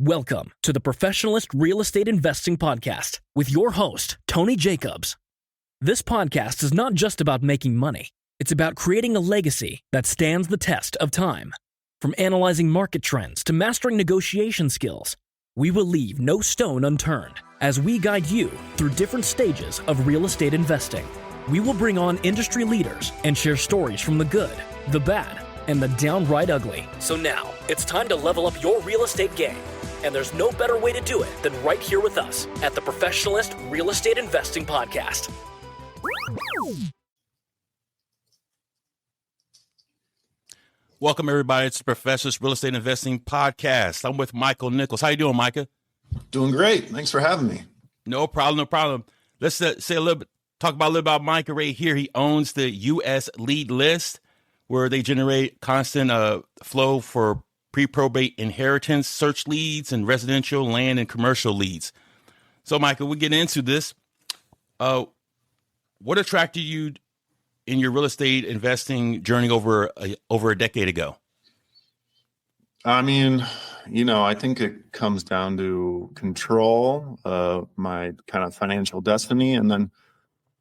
Welcome to the Professionalist Real Estate Investing Podcast with your host, Tony Jacobs. This podcast is not just about making money. It's about creating a legacy that stands the test of time. From analyzing market trends to mastering negotiation skills, we will leave no stone unturned as we guide you through different stages of real estate investing. We will bring on industry leaders and share stories from the good, the bad, and the downright ugly. So now, it's time to level up your real estate game. And there's no better way to do it than right here with us at the Professionalist Real Estate Investing Podcast. Welcome, everybody. It's the Professionalist Real Estate Investing Podcast. I'm with Michael Nicholes. How you doing, Micah? Doing great. Thanks for having me. No problem. Let's say a little bit, talk about a little about Micah right here. He owns the U.S. lead list, where they generate constant flow for pre-probate inheritance, search leads, and residential, land, and commercial leads. So, Micah, we get into this. What attracted you in your real estate investing journey over a decade ago? I mean, I think it comes down to control of my kind of financial destiny. And then,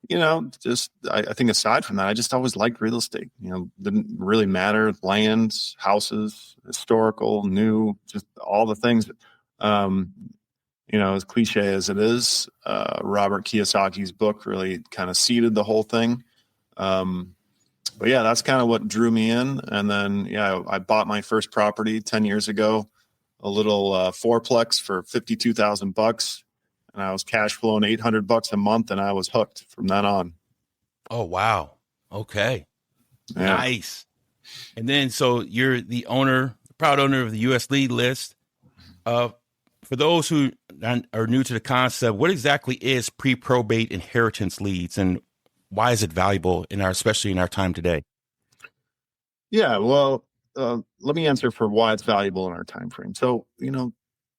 I think aside from that, I just always liked real estate. Didn't really matter, lands, houses, historical, new, just all the things. As cliche as it is, Robert Kiyosaki's book really kind of seeded the whole thing. But yeah, that's kind of what drew me in. And then, I bought my first property 10 years ago, a little fourplex for $52,000. And I was cash flowing $800 a month, and I was hooked from then on. Oh, wow. Okay. Yeah. Nice. And then, so you're the proud owner of the U.S. lead list. For those who are new to the concept, what exactly is pre-probate inheritance leads, and why is it valuable especially in our time today? Yeah, well, let me answer for why it's valuable in our time frame. So,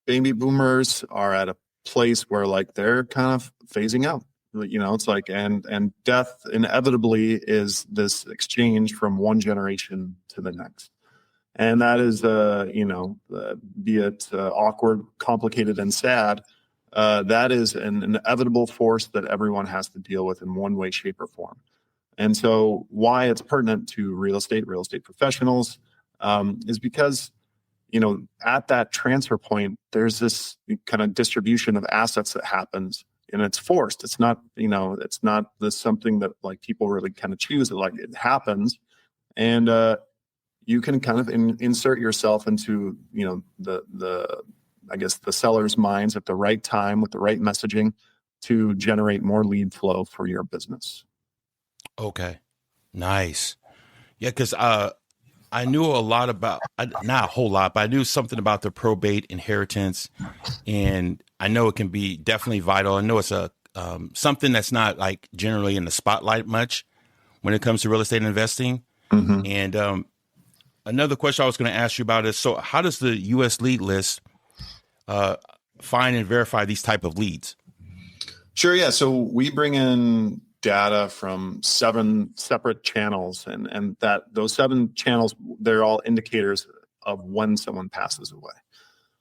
baby boomers are at a place where they're kind of phasing out. It's and death inevitably is this exchange from one generation to the next. And that is, be it awkward, complicated, and sad, that is an inevitable force that everyone has to deal with in one way, shape, or form. And so why it's pertinent to real estate professionals, is because, at that transfer point, there's this kind of distribution of assets that happens, and it's forced. It's not, it's not this something that people really kind of choose. It happens, and you can kind of insert yourself into, the seller's minds at the right time with the right messaging to generate more lead flow for your business. Okay, nice. Yeah, because I knew a lot about, not a whole lot, but I knew something about the probate inheritance, and I know it can be definitely vital. I know it's something that's not generally in the spotlight much when it comes to real estate investing. Mm-hmm. And another question I was going to ask you about is, so how does the U.S. lead list find and verify these type of leads? Sure. Yeah. So we bring in data from 7 separate channels, and that those 7 channels, they're all indicators of when someone passes away.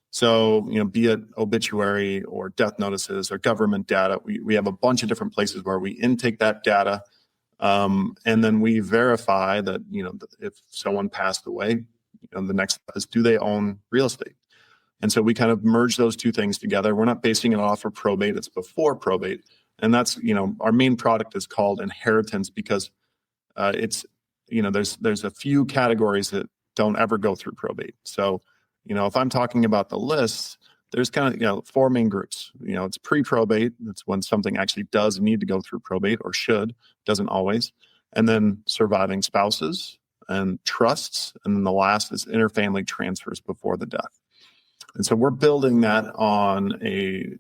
So, be it obituary or death notices or government data, we have a bunch of different places where we intake that data. And then we verify that, if someone passed away, the next step is, do they own real estate? And so we kind of merge those two things together. We're not basing it off of probate. It's before probate. And that's, our main product is called inheritance because it's, there's a few categories that don't ever go through probate. So, if I'm talking about the lists, there's kind of, 4 main groups. It's pre-probate. That's when something actually does need to go through probate, or should, doesn't always. And then surviving spouses and trusts. And then the last is interfamily transfers before the death. And so we're building that on a,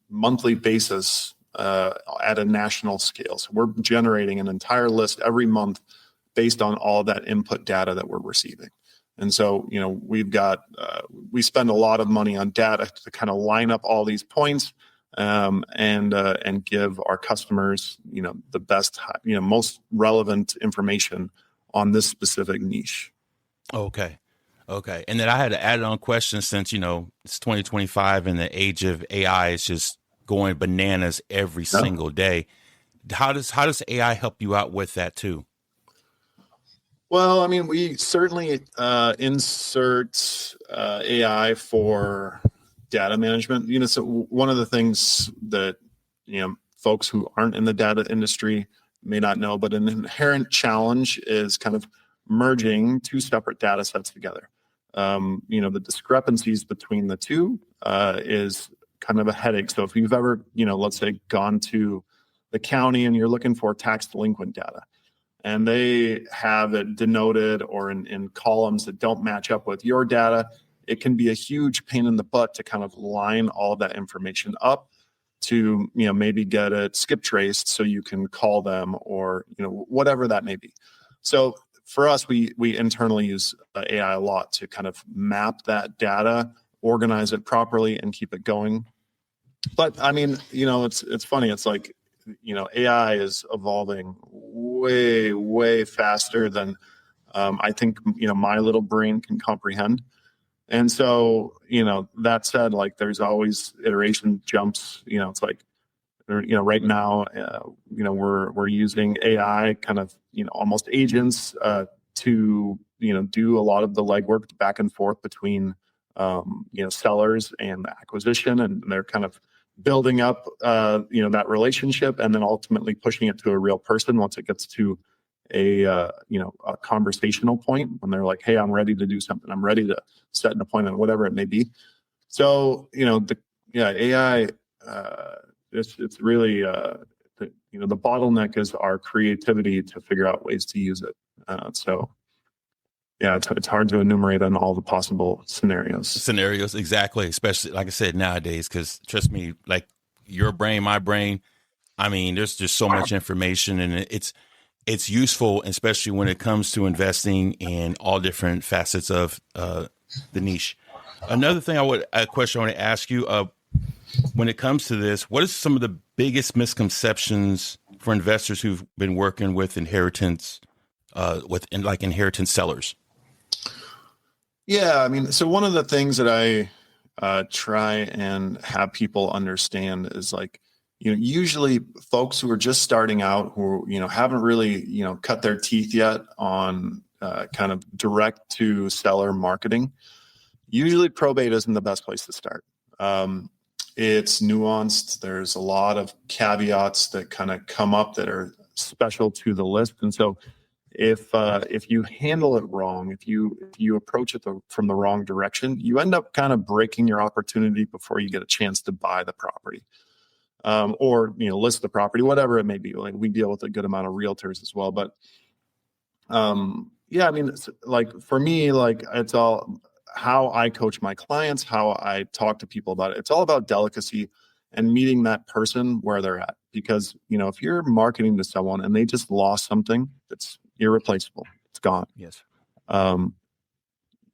monthly basis at a national scale. So we're generating an entire list every month based on all that input data that we're receiving. And so, we've got, we spend a lot of money on data to kind of line up all these points and give our customers, the best, most relevant information on this specific niche. Okay. Okay. And then I had to add on question since, it's 2025 and the age of AI is just going bananas every Yeah. single day. How does AI help you out with that too? Well, I mean, we certainly insert AI for data management. So one of the things that folks who aren't in the data industry may not know, but an inherent challenge is kind of merging two separate data sets together. The discrepancies between the two is kind of a headache. So if you've ever, let's say, gone to the county and you're looking for tax delinquent data, and they have it denoted or in columns that don't match up with your data, it can be a huge pain in the butt to kind of line all of that information up to maybe get it skip traced so you can call them, or whatever that may be. So for us, we internally use AI a lot to kind of map that data, organize it properly, and keep it going. But I mean, it's funny. It's like, AI is evolving way faster than I think my little brain can comprehend. And so, that said, like, there's always iteration jumps. It's like, right now, we're using AI kind of, almost agents to, do a lot of the legwork back and forth between, sellers and acquisition, and they're kind of building up, that relationship, and then ultimately pushing it to a real person once it gets to a conversational point when they're like, hey, I'm ready to do something. I'm ready to set an appointment, whatever it may be. So, AI, it's really, the bottleneck is our creativity to figure out ways to use it. It's hard to enumerate on all the possible scenarios. Exactly. Especially, like I said, nowadays, because trust me, like your brain, my brain, I mean, there's just so much information, and it's useful, especially when it comes to investing in all different facets of the niche. Another thing a question I want to ask you, when it comes to this, what are some of the biggest misconceptions for investors who've been working with inheritance, inheritance sellers? Yeah, I mean, so one of the things that I try and have people understand is, like, usually folks who are just starting out, who haven't really cut their teeth yet on kind of direct to seller marketing, usually probate isn't the best place to start. It's nuanced. There's a lot of caveats that kind of come up that are special to the list, and so if you handle it wrong, if you approach it from the wrong direction, you end up kind of breaking your opportunity before you get a chance to buy the property, or list the property, whatever it may be. Like, we deal with a good amount of realtors as well, but I mean, it's like, for me, like, it's all how I coach my clients, how I talk to people about it. It's all about delicacy and meeting that person where they're at, because if you're marketing to someone and they just lost something that's irreplaceable, it's gone. Yes.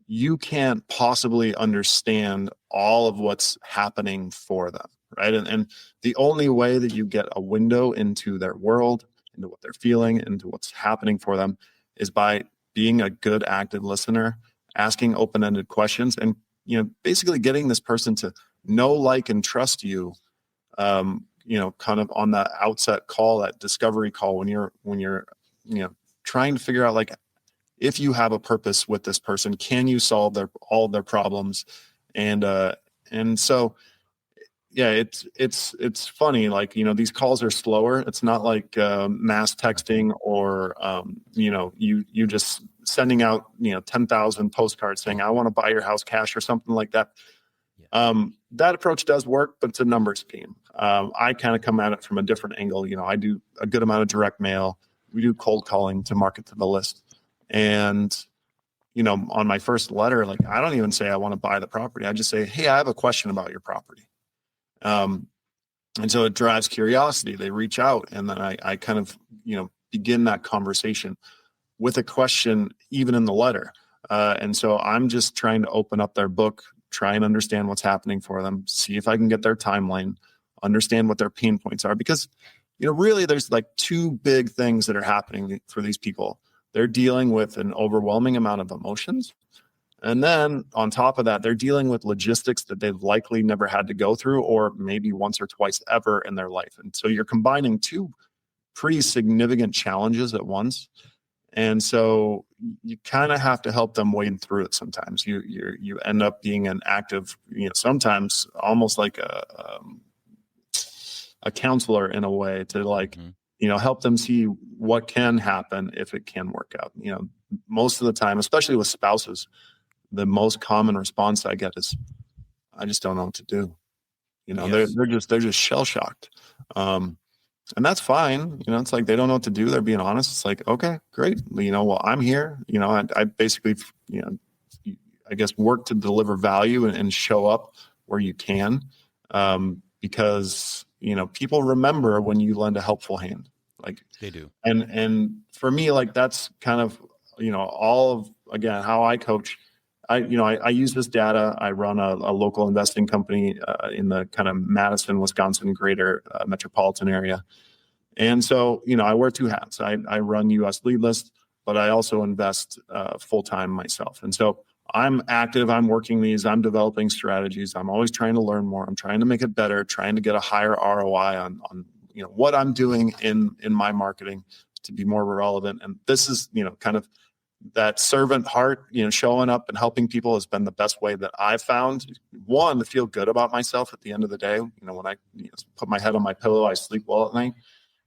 You can't possibly understand all of what's happening for them, right? And the only way that you get a window into their world, into what they're feeling, into what's happening for them, is by being a good active listener, asking open-ended questions, and basically getting this person to know, like, and trust you. Kind of on that outset call, that discovery call, when you're trying to figure out, like, if you have a purpose with this person, can you solve all their problems? And so, yeah, it's funny, like, these calls are slower. It's not like mass texting, or you just sending out 10,000 postcards saying, I want to buy your house cash, or something like that. That approach does work, but it's a numbers game. I kind of come at it from a different angle. I do a good amount of direct mail. We do cold calling to market to the list. And, on my first letter, like, I don't even say I want to buy the property. I just say, hey, I have a question about your property. And so it drives curiosity. They reach out, and then I kind of, begin that conversation with a question, even in the letter. And so I'm just trying to open up their book, try and understand what's happening for them, see if I can get their timeline, understand what their pain points are. Because, really, there's like two big things that are happening for these people. They're dealing with an overwhelming amount of emotions, And then on top of that, they're dealing with logistics that they've likely never had to go through, or maybe once or twice ever in their life. And so you're combining two pretty significant challenges at once. And so you kind of have to help them wade through it. Sometimes you end up being an active, sometimes almost like a counselor in a way to like, help them see what can happen if it can work out. Most of the time, especially with spouses, the most common response I get is, I just don't know what to do. Yes. They're just shell shocked. And that's fine. It's like, they don't know what to do. They're being honest. It's like, okay, great. Well, I'm here. I basically, I guess work to deliver value and show up where you can. Because, people remember when you lend a helpful hand, like they do. And for me, like, that's kind of, all of, again, how I coach. I use this data. I run a local investing company in the kind of Madison, Wisconsin greater metropolitan area. And so, I wear two hats. I run US Lead List, but I also invest full-time myself. And so I'm active. I'm working these. I'm developing strategies. I'm always trying to learn more. I'm trying to make it better, trying to get a higher ROI on what I'm doing in my marketing to be more relevant. And this is, kind of that servant heart, showing up and helping people has been the best way that I've found, one, to feel good about myself at the end of the day. When I put my head on my pillow, I sleep well at night.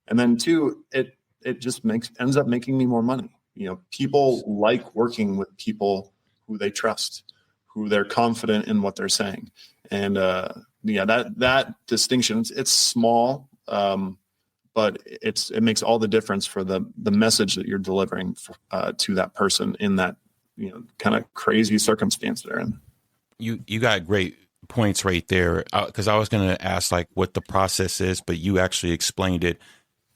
And then two, it just ends up making me more money. People like working with people who they trust, who they're confident in what they're saying. And that distinction, it's small, but it makes all the difference for the message that you're delivering to that person in that kind of crazy circumstance they're in. You got great points right there, because I was going to ask like what the process is, but you actually explained it.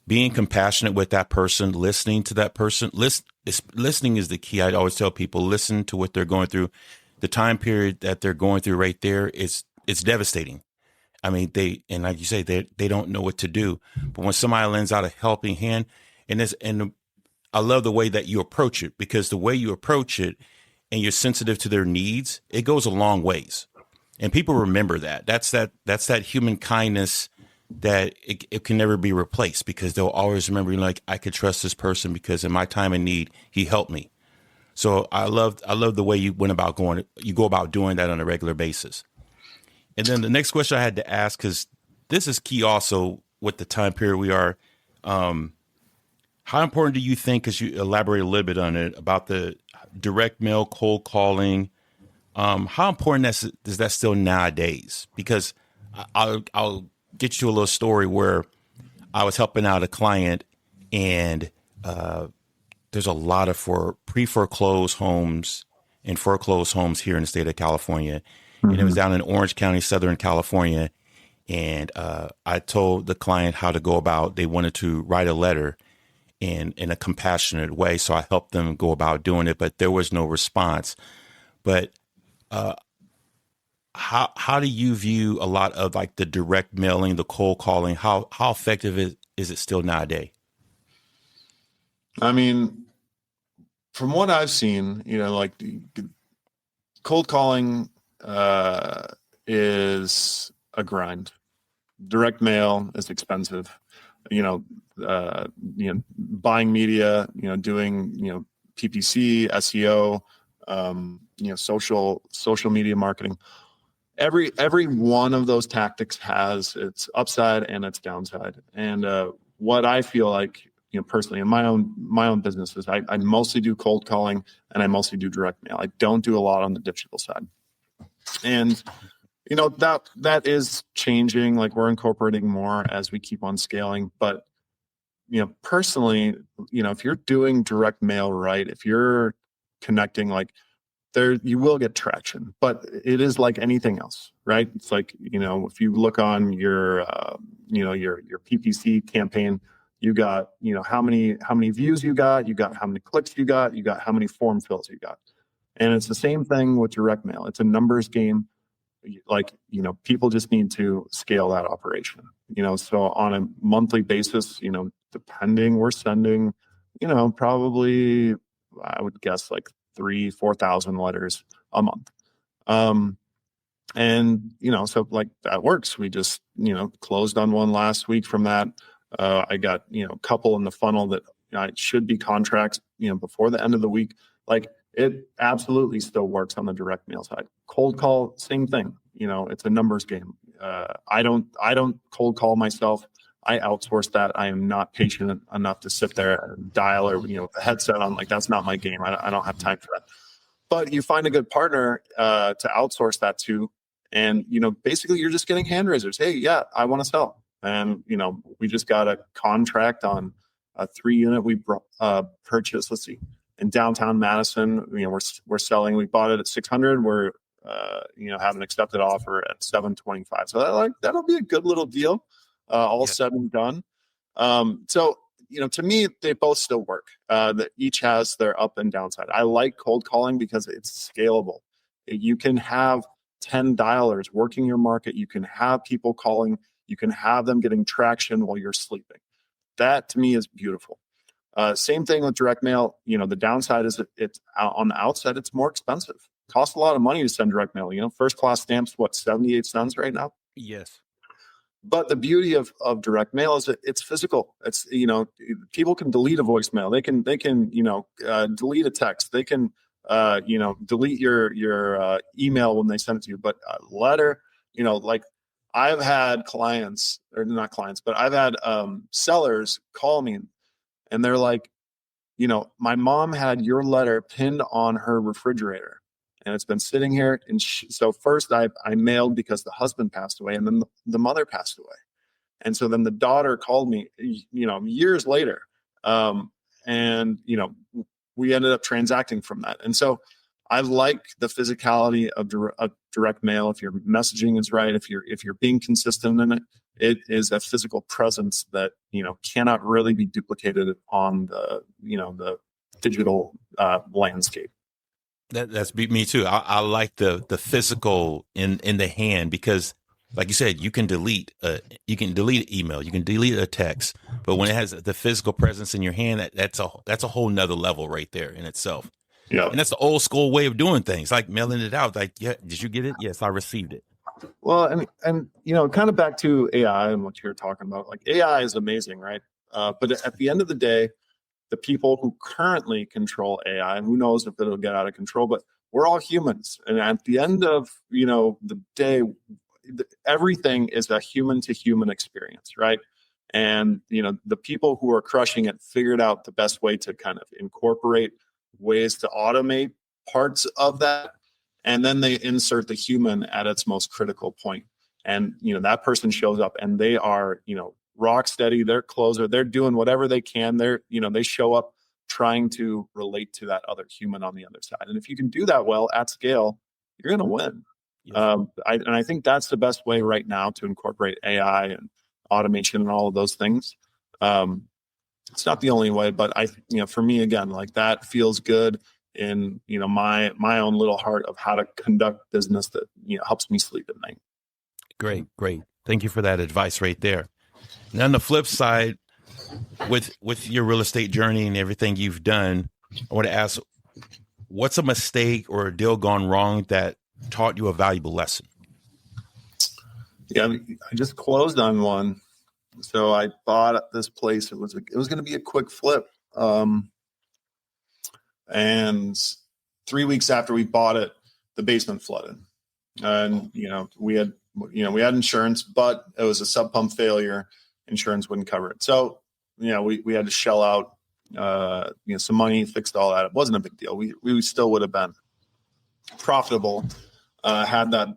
Being compassionate with that person, listening to that person. Listening is the key. I always tell people, listen to what they're going through. The time period that they're going through right there it's devastating. I mean, and like you say, they don't know what to do. But when somebody lends out a helping hand, and I love the way that you approach it, because the way you approach it and you're sensitive to their needs, it goes a long ways. And people remember that. That's that human kindness that it can never be replaced, because they'll always remember, like, I could trust this person because in my time of need, he helped me. So I love the way you go about doing that on a regular basis. And then the next question I had to ask, because this is key also with the time period we are, how important do you think, because you elaborate a little bit on it, about the direct mail, cold calling, how important is that still nowadays? Because I'll get you a little story where I was helping out a client, and there's a lot of pre-foreclosed homes and foreclosed homes here in the state of California. Mm-hmm. And it was down in Orange County, Southern California. And I told the client how to go about, they wanted to write a letter in a compassionate way. So I helped them go about doing it, but there was no response. But how do you view a lot of like the direct mailing, the cold calling? How effective is it still nowadays? I mean, from what I've seen, like the cold calling is a grind. Direct mail is expensive. Buying media, doing, PPC, SEO, social media marketing. Every one of those tactics has its upside and its downside. And what I feel like, personally in my own businesses, I mostly do cold calling and I mostly do direct mail. I don't do a lot on the digital side. And that is changing. Like, we're incorporating more as we keep on scaling. But personally, if you're doing direct mail right, if you're connecting, like, there, you will get traction, but it is like anything else, right? It's like, if you look on your PPC campaign, you got, how many views you got how many clicks you got how many form fills you got. And it's the same thing with direct mail. It's a numbers game. Like, people just need to scale that operation, so on a monthly basis, depending, we're sending, probably, I would guess, like 3,000-4,000 letters a month. And, so like that works. We just, closed on one last week from that. I got, a couple in the funnel that should be contracts, before the end of the week. Like it absolutely still works on the direct mail side. Cold call, same thing. It's a numbers game. I don't cold call myself. I outsource that. I am not patient enough to sit there and dial or, with the headset on. Like, that's not my game. I don't have time for that. But you find a good partner to outsource that to. And, basically you're just getting hand raisers. Hey, yeah, I want to sell. And, we just got a contract on a 3-unit we purchased, let's see, in downtown Madison. We're selling, we bought it at 600. We're, have an accepted offer at 725. So that'll be a good little deal. All said and done. So, to me, they both still work. That each has their up and downside. I like cold calling because it's scalable. You can have 10 dialers working your market. You can have people calling. You can have them getting traction while you're sleeping. That to me is beautiful. Same thing with direct mail. The downside is it's on the outside, it's more expensive. Costs a lot of money to send direct mail. First class stamps, 78 cents right now? Yes. But the beauty of direct mail is that it's physical. It's, people can delete a voicemail. They can delete a text. They can, delete your email when they send it to you. But a letter, like I've had clients, or not clients, but I've had sellers call me and they're like, my mom had your letter pinned on her refrigerator. And it's been sitting here. And so first I mailed because the husband passed away, and then the mother passed away. And so then the daughter called me, years later. And, we ended up transacting from that. And so I like the physicality of direct mail. If your messaging is right, if you're being consistent in it, it is a physical presence that, cannot really be duplicated on the digital landscape. That's me too. I like the physical in the hand, because like you said, you can delete an email, you can delete a text, but when it has the physical presence in your hand, that's a whole nother level right there in itself. Yeah. And that's the old school way of doing things, like mailing it out. Like, yeah, did you get it? Yes, I received it. Well, and kind of back to AI and what you're talking about, like AI is amazing, right? But at the end of the day, the people who currently control AI, and who knows if it'll get out of control, but we're all humans. And at the end of, the day, everything is a human to human experience, right? And, the people who are crushing it figured out the best way to kind of incorporate ways to automate parts of that. And then they insert the human at its most critical point. And, that person shows up and they are, rock steady, they're closer, they're doing whatever they can. They show up trying to relate to that other human on the other side. And if you can do that well at scale, you're going to win. Yes. I think that's the best way right now to incorporate AI and automation and all of those things. It's not the only way, but for me, again, like that feels good in, my own little heart of how to conduct business that, helps me sleep at night. Great. Thank you for that advice right there. And on the flip side, with your real estate journey and everything you've done, I want to ask, what's a mistake or a deal gone wrong that taught you a valuable lesson? Yeah, I just closed on one. So I bought this place. It was going to be a quick flip. And 3 weeks after we bought it, the basement flooded. And, we had insurance, but it was a sub pump failure. Insurance wouldn't cover it. So, we had to shell out, some money, fixed all that. It wasn't a big deal. We still would have been profitable had that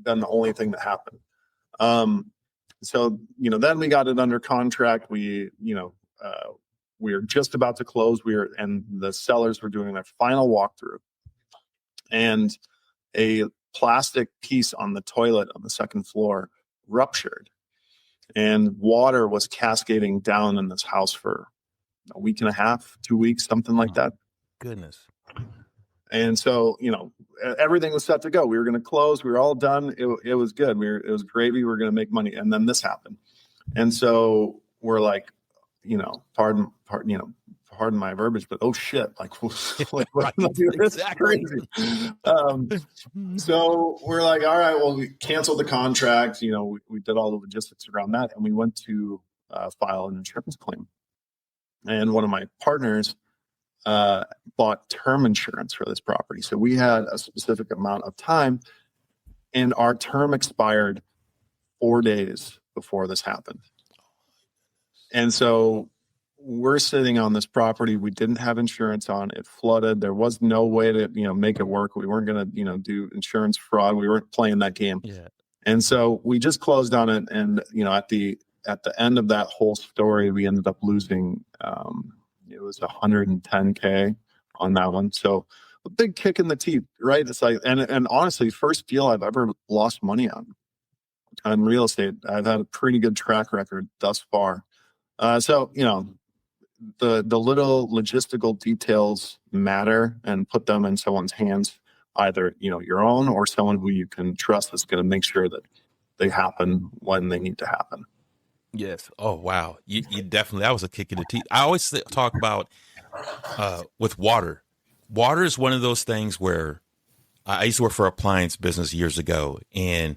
been the only thing that happened. So, then we got it under contract. We were just about to close. And the sellers were doing their final walkthrough, and a plastic piece on the toilet on the second floor ruptured, and water was cascading down in this house for a week and a half, 2 weeks, something like that. Goodness. And so, everything was set to go. We were going to close. We were all done. It was good. It was gravy. We were going to make money. And then this happened. And so we're like, pardon pardon my verbiage, but oh shit, like Right, exactly. crazy. So we're like, all right, well, we canceled the contract. We did all the logistics around that, and we went to file an insurance claim. And one of my partners bought term insurance for this property. So we had a specific amount of time, and our term expired 4 days before this happened. And so we're sitting on this property. We didn't have insurance on it. Flooded. There was no way to, make it work. We weren't going to, do insurance fraud. We weren't playing that game. Yeah. And so we just closed on it. And, at the end of that whole story, we ended up losing, it was $110K on that one. So a big kick in the teeth, right? It's like, and honestly, first deal I've ever lost money on real estate. I've had a pretty good track record thus far. So, the little logistical details matter, and put them in someone's hands, either, your own or someone who you can trust is going to make sure that they happen when they need to happen. Yes. Oh, wow. You definitely, that was a kick in the teeth. I always talk about with water. Water is one of those things where I used to work for an appliance business years ago, and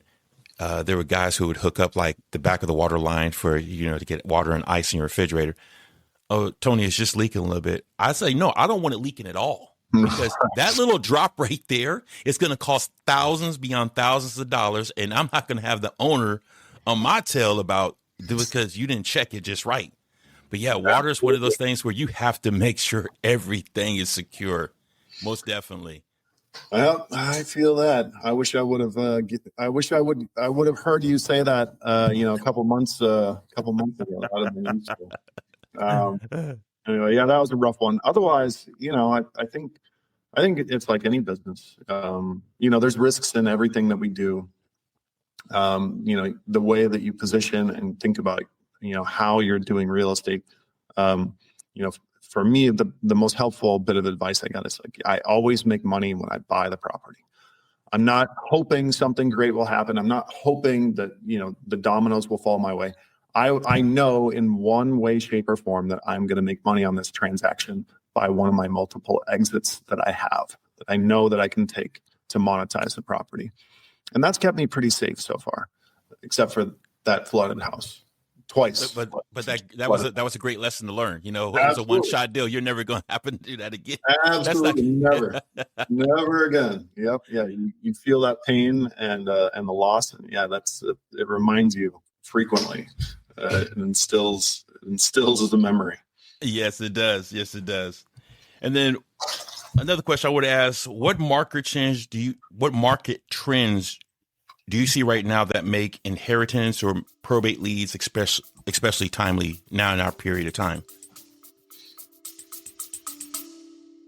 there were guys who would hook up like the back of the water line for, to get water and ice in your refrigerator. Oh, Tony, it's just leaking a little bit. I say, no, I don't want it leaking at all, because that little drop right there is going to cost thousands beyond thousands of dollars. And I'm not going to have the owner on my tail about because you didn't check it just right. But yeah, water is one of those things where you have to make sure everything is secure. Most definitely. Well, I feel that. I wish I would have. I would have heard you say that. A couple months ago. I'd have been useful. Anyway, yeah, that was a rough one. Otherwise, I think it's like any business. There's risks in everything that we do. The way that you position and think about, how you're doing real estate. For me, the most helpful bit of advice I got is like, I always make money when I buy the property. I'm not hoping something great will happen. I'm not hoping that, the dominoes will fall my way. I know in one way, shape, or form that I'm going to make money on this transaction by one of my multiple exits that I have, that I know that I can take to monetize the property. And that's kept me pretty safe so far, except for that flooded house twice. But that was a great lesson to learn. It was a one-shot deal. You're never going to happen to do that again. Absolutely, never again. Yep, yeah. You feel that pain and the loss, and yeah, it reminds you frequently. It instills as a memory. Yes, it does. And then another question I would ask: what market trends do you see right now that make inheritance or probate leads especially timely now in our period of time?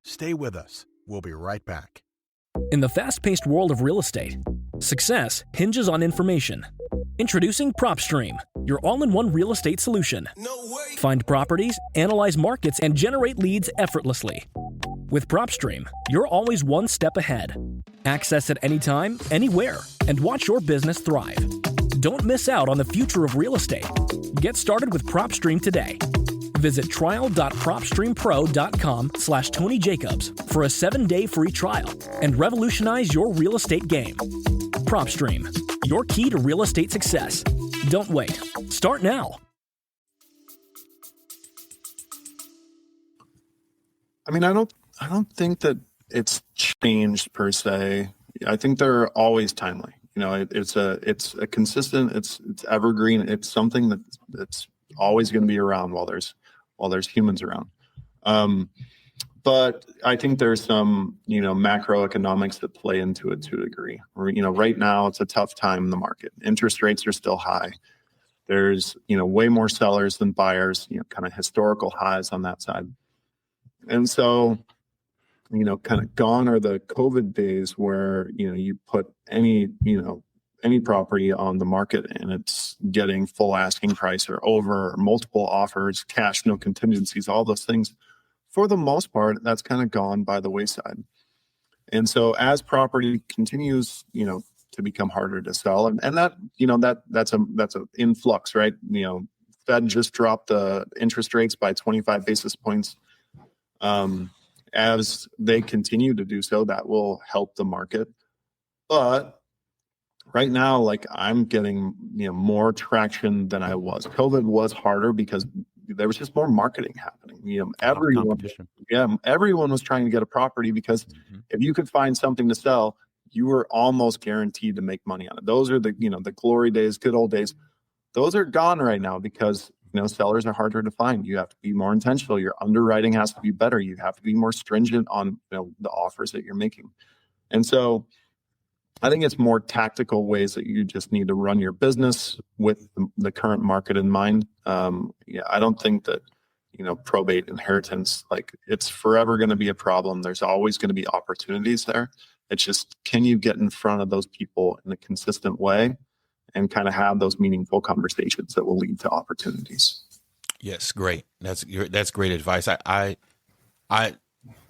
Stay with us. We'll be right back. In the fast-paced world of real estate, success hinges on information. Introducing PropStream, your all-in-one real estate solution. Find properties, analyze markets, and generate leads effortlessly. With PropStream, you're always one step ahead. Access it anytime, anywhere, and watch your business thrive. Don't miss out on the future of real estate. Get started with PropStream today. Visit trial.propstreampro.com/Tony Jacobs for a 7-day free trial and revolutionize your real estate game. PropStream, your key to real estate success. Don't wait. Start now. I mean, I don't think that it's changed per se. I think they're always timely. It's a consistent, it's evergreen. It's something that's always going to be around while there's humans around. But I think there's some, macroeconomics that play into it to a degree. Right now it's a tough time in the market. Interest rates are still high. There's, way more sellers than buyers, kind of historical highs on that side. And so, kind of gone are the COVID days where, you put any property on the market and it's getting full asking price or over, or multiple offers, cash, no contingencies, all those things. For the most part, that's kind of gone by the wayside. And so as property continues, to become harder to sell, and that, that's a influx, right? Fed just dropped the interest rates by 25 basis points As they continue to do so, that will help the market. But right now, like I'm getting, more traction than I was. COVID was harder because there was just more marketing happening. Everyone was trying to get a property because if you could find something to sell, you were almost guaranteed to make money on it. Those are the, the glory days, good old days. Those are gone right now because, sellers are harder to find. You have to be more intentional. Your underwriting has to be better. You have to be more stringent on, the offers that you're making. And so I think it's more tactical ways that you just need to run your business with the current market in mind. I don't think that, probate inheritance, like it's forever going to be a problem. There's always going to be opportunities there. It's just, can you get in front of those people in a consistent way and kind of have those meaningful conversations that will lead to opportunities? Yes, great. That's great advice. I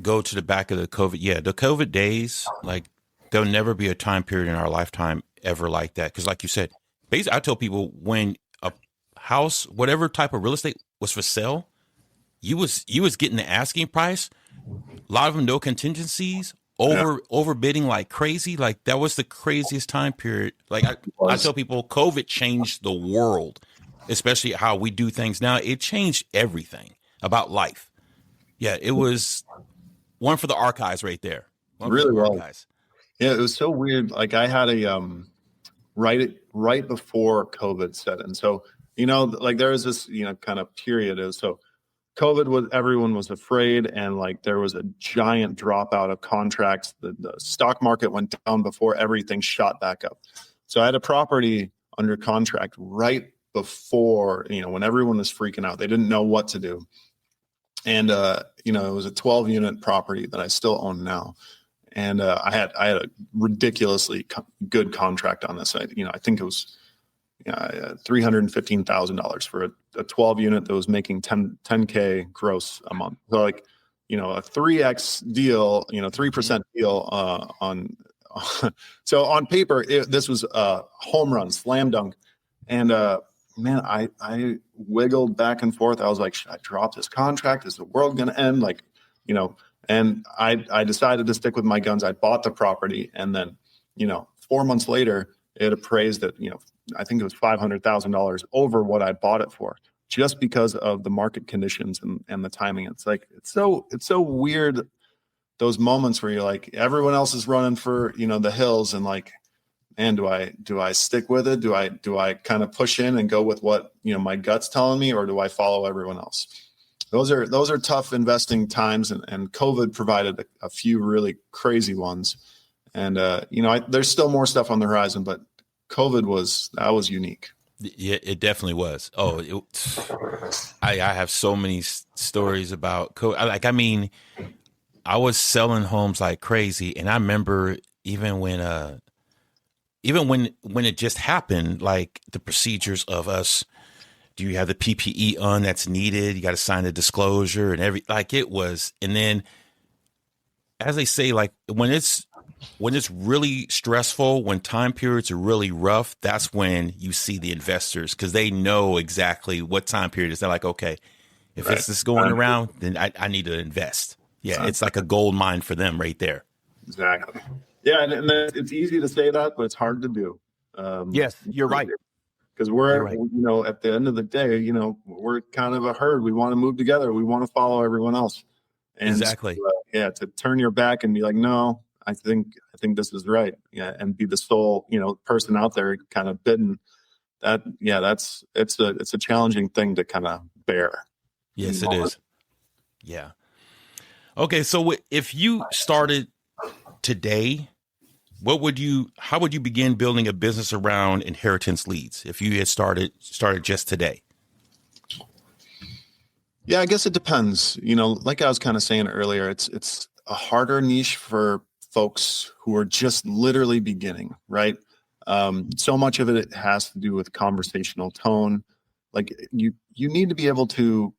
go to the back of the COVID. Yeah, the COVID days, like there'll never be a time period in our lifetime ever like that. Because like you said, basically, I tell people when a house, whatever type of real estate was for sale, you was getting the asking price. A lot of them, no contingencies, overbidding like crazy. Like that was the craziest time period. Like I tell people, COVID changed the world, especially how we do things now. It changed everything about life. Yeah, it was one for the archives right there. Really well. Yeah, it was so weird. Like I had a right before COVID set in. So, like there was this, kind of period. So COVID was, everyone was afraid, and like there was a giant dropout of contracts. The stock market went down before everything shot back up. So I had a property under contract right before, when everyone was freaking out. They didn't know what to do. And it was a 12-unit property that I still own now. And I had a ridiculously good contract on this. I think it was $315,000 for a 12-unit that was making 10K gross a month. So like, a 3X deal, 3% deal on. So on paper, this was a home run, slam dunk. And man, I wiggled back and forth. I was like, should I drop this contract? Is the world going to end? Like, and I decided to stick with my guns. I bought the property, and then, 4 months later, it appraised at, I think it was $500,000 over what I bought it for, just because of the market conditions and the timing. It's like, it's so weird, those moments where you're like, everyone else is running for, the hills, and like, man, do I stick with it? Do I kind of push in and go with what, my gut's telling me, or do I follow everyone else? Those are tough investing times, and COVID provided a few really crazy ones. And there's still more stuff on the horizon, but COVID was unique. Yeah, it definitely was. Oh, I have so many stories about COVID. I was selling homes like crazy, and I remember even when it just happened, like the procedures of us. Do you have the PPE on that's needed? You got to sign the disclosure and it was. And then, as they say, like when it's really stressful, when time periods are really rough, that's when you see the investors, because they know exactly what time period is. They're like, okay, if it's this going around, then I need to invest. Yeah, it's like a gold mine for them right there. Exactly. Yeah, and it's easy to say that, but it's hard to do. Yes, you're right. Because we're, at the end of the day, we're kind of a herd. We want to move together. We want to follow everyone else. And exactly. To turn your back and be like, no, I think this is right. Yeah. And be the sole, person out there kind of bidding that. Yeah, it's a challenging thing to kind of bear. Yes, it is. Yeah. Okay. So if you started today, how would you begin building a business around inheritance leads if you had started just today? Yeah, I guess it depends. Like I was kind of saying earlier, it's a harder niche for folks who are just literally beginning, right? So much of it has to do with conversational tone. Like you need to be able to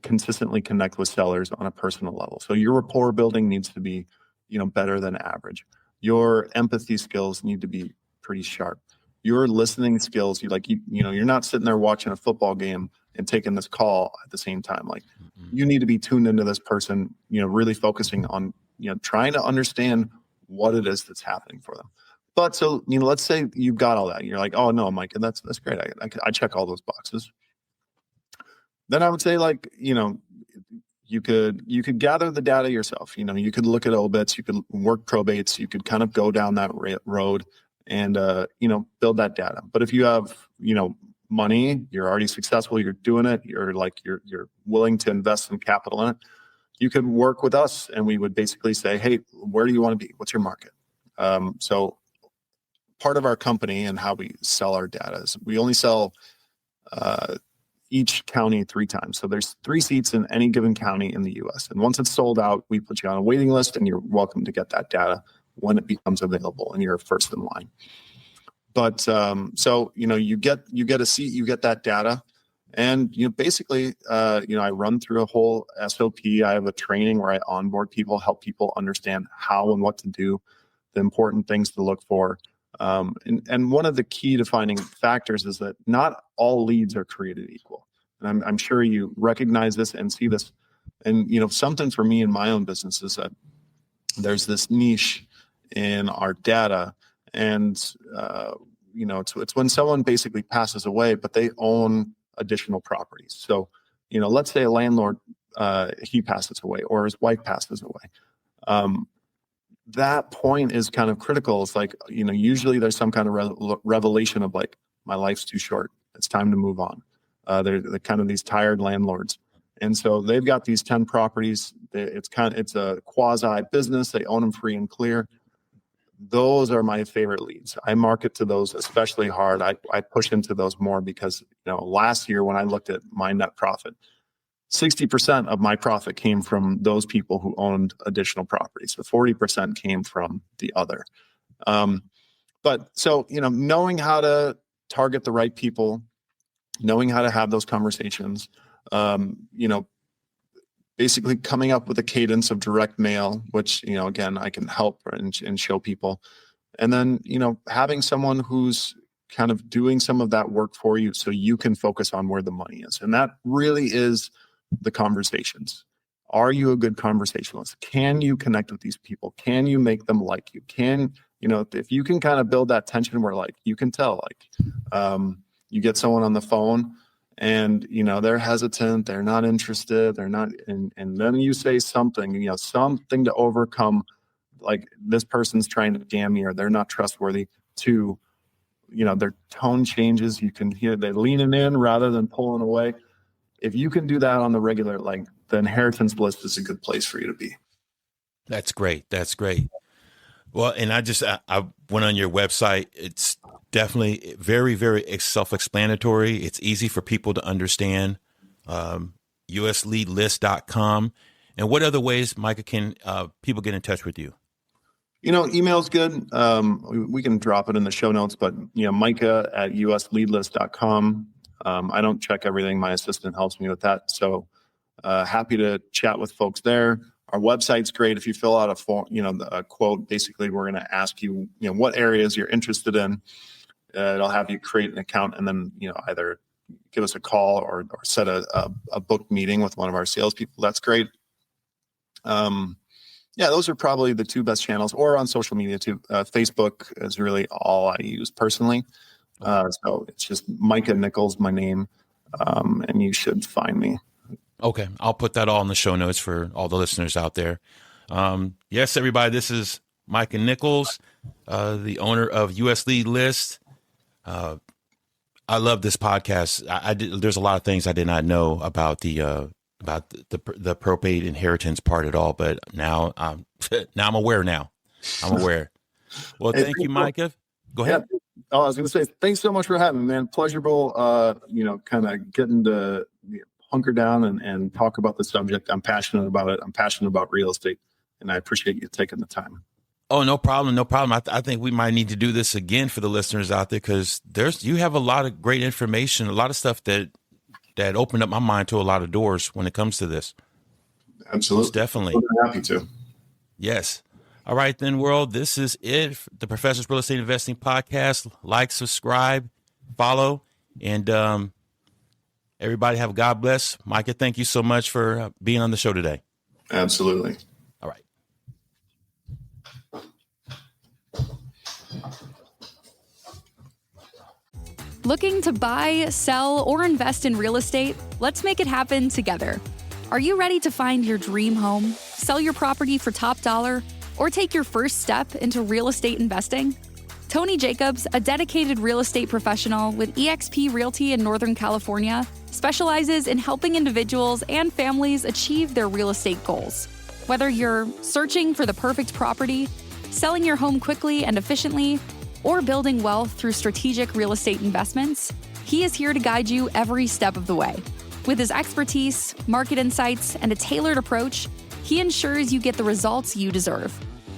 consistently connect with sellers on a personal level. So your rapport building needs to be, better than average. Your empathy skills need to be pretty sharp. Your listening skills, you're not sitting there watching a football game and taking this call at the same time. Like you need to be tuned into this person, really focusing on, trying to understand what it is that's happening for them. But so, let's say you've got all that. You're like, oh no, Micah, that's great. I check all those boxes. Then I would say, like, you could gather the data yourself. You could look at obits, you could work probates, you could kind of go down that road and, build that data. But if you have, money, you're already successful, you're doing it, you're willing to invest some capital in it, you could work with us and we would basically say, hey, where do you want to be? What's your market? So part of our company and how we sell our data is we only sell each county 3 times. So there's 3 seats in any given county in the US. And once it's sold out, we put you on a waiting list and you're welcome to get that data when it becomes available and you're first in line. But so, you get a seat, you get that data. And, basically, I run through a whole SOP. I have a training where I onboard people, help people understand how and what to do, the important things to look for. And one of the key defining factors is that not all leads are created equal. And I'm sure you recognize this and see this. And, something for me in my own business is that there's this niche in our data. And, it's when someone basically passes away, but they own additional properties. So, let's say a landlord, he passes away or his wife passes away. That point is kind of critical. It's like, usually there's some kind of revelation of like, my life's too short. It's time to move on. They're kind of these tired landlords. And so they've got these 10 properties. It's a quasi business. They own them free and clear. Those are my favorite leads. I market to those especially hard. I push into those more because, last year when I looked at my net profit, 60% of my profit came from those people who owned additional properties. So 40% came from the other. But so, knowing how to target the right people, knowing how to have those conversations, basically coming up with a cadence of direct mail, which, again, I can help and show people. And then, having someone who's kind of doing some of that work for you so you can focus on where the money is. And that really is the conversations. Are you a good conversationalist? Can you connect with these people? Can you make them like you? If you can kind of build that tension where like, you can tell, like, you get someone on the phone and, they're hesitant, they're not interested, they're not, and then you say something, something to overcome, like this person's trying to scam me or they're not trustworthy, to, their tone changes. You can hear they're leaning in rather than pulling away. If you can do that on the regular, like the inheritance list is a good place for you to be. That's great. That's great. Well, and I went on your website. It's definitely very, very self-explanatory. It's easy for people to understand. usleadlist.com. And what other ways, Micah, can people get in touch with you? Email's good. We can drop it in the show notes, but Micah at usleadlist.com. I don't check everything. My assistant helps me with that. So happy to chat with folks there. Our website's great. If you fill out a form, a quote, basically we're going to ask you, what areas you're interested in. It'll have you create an account and then, either give us a call or set a booked meeting with one of our salespeople. That's great. Those are probably the 2 best channels, or on social media too. Facebook is really all I use personally. So it's just Micah Nichols, my name, and you should find me. Okay. I'll put that all in the show notes for all the listeners out there. Yes, everybody, this is Micah Nichols, the owner of US Lead List. I love this podcast. There's a lot of things I did not know about the probate inheritance part at all, but now I'm aware now. I'm aware. Well, thank you, Micah. Go ahead. Yeah. Oh, I was going to say, thanks so much for having me, man. Pleasurable, kind of getting to hunker down and talk about the subject. I'm passionate about it. I'm passionate about real estate, and I appreciate you taking the time. Oh, no problem. No problem. I think we might need to do this again for the listeners out there, because you have a lot of great information, a lot of stuff that opened up my mind to a lot of doors when it comes to this. Absolutely. Most definitely. I'm happy to. Yes. All right, then, world. This is it. The Professor's Real Estate Investing Podcast. Like, subscribe, follow, and Everybody have God bless. Micah, thank you so much for being on the show today. Absolutely. All right. Looking to buy, sell, or invest in real estate? Let's make it happen together. Are you ready to find your dream home, sell your property for top dollar, or take your first step into real estate investing? Tony Jacobs, a dedicated real estate professional with eXp Realty in Northern California, specializes in helping individuals and families achieve their real estate goals. Whether you're searching for the perfect property, selling your home quickly and efficiently, or building wealth through strategic real estate investments, he is here to guide you every step of the way. With his expertise, market insights, and a tailored approach, he ensures you get the results you deserve.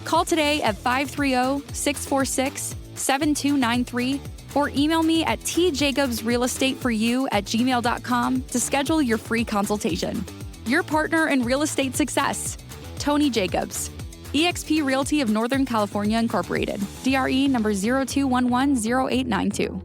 Call today at 530-646-7293 or email me at tjacobsrealestateforyou@gmail.com to schedule your free consultation. Your partner in real estate success, Tony Jacobs. eXp Realty of Northern California Incorporated, DRE number 02110892.